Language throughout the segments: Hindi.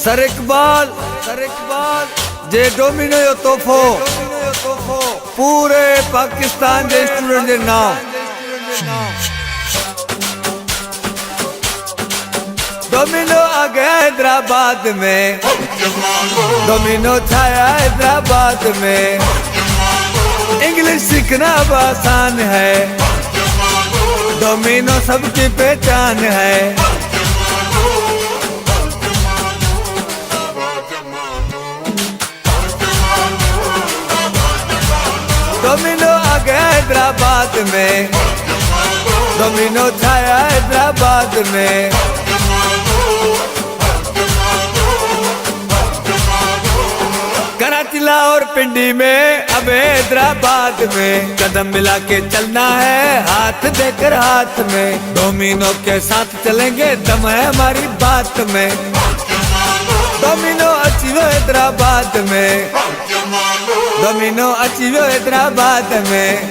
सर इकबाल जे डोमिनो यो तोहफो पूरे पाकिस्तान के स्टूडेंट के नाम। डोमिनो आ गया हैदराबाद में, डोमिनो छाया हैदराबाद में। इंग्लिश सीखना अब आसान है, डोमिनो सबकी पहचान है। डोमिनो आ गया हैदराबाद में, डोमिनो छाया हैदराबाद में। कराची लाहौर पिंडी में अब हैदराबाद में। कदम मिला के चलना है हाथ देकर हाथ में। डोमिनो के साथ चलेंगे दम है हमारी बात में। डोमिनो अचीव हैदराबाद में, डोमिनो अचीव हैदराबाद में।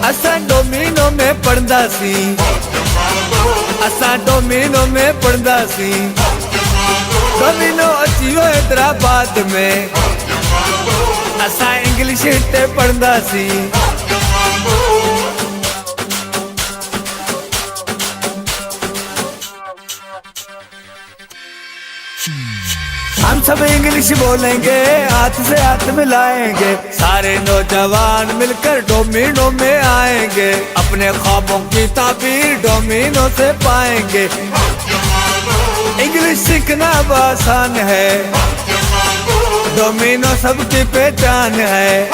असां डोमिनो में पढ़ंदा सी, असां डोमिनो में पढ़ंदा सी। डोमिनो अचीव हैदराबाद में, असां इंग्लिश ते पढ़ंदा सी। हम सब इंग्लिश बोलेंगे, हाथ से हाथ मिलाएंगे। सारे नौजवान मिलकर डोमिनो में आएंगे। अपने ख्वाबों की ताबीर डोमिनो से पाएंगे। इंग्लिश सीखना अब आसान है, डोमिनो सबकी पहचान है।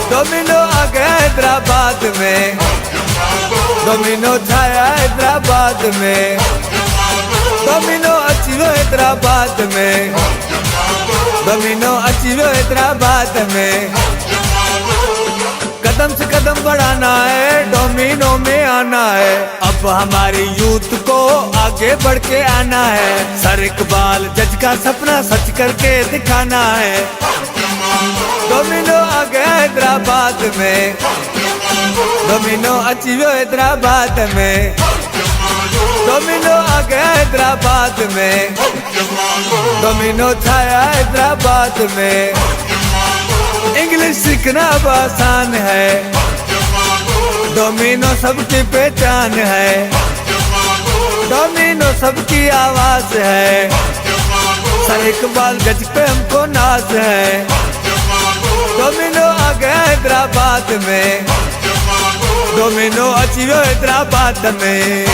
डोमिनो आ गया हैदराबाद में, डोमिनो छाया हैदराबाद में। डोमिनो अचीव हैदराबाद में, डोमिनो अचीव हैदराबाद में। कदम से कदम बढ़ाना है, डोमिनो में आना है। अब हमारी यूथ को आगे बढ़ के आना है। सर इकबाल जज का सपना सच करके दिखाना है। डोमिनो आ गया हैदराबाद में, डोमिनो अचीव हैदराबाद में। डोमिनो आ गया हैदराबाद में, डोमिनो छाया हैदराबाद में। इंग्लिश सीखना अब आसान है, डोमिनो सबकी पहचान है। डोमिनो सबकी आवाज है, सर इकबाल गज पे हमको नाज है। डोमिनो आ गया हैदराबाद में, डोमिनो अचीव हैदराबाद में।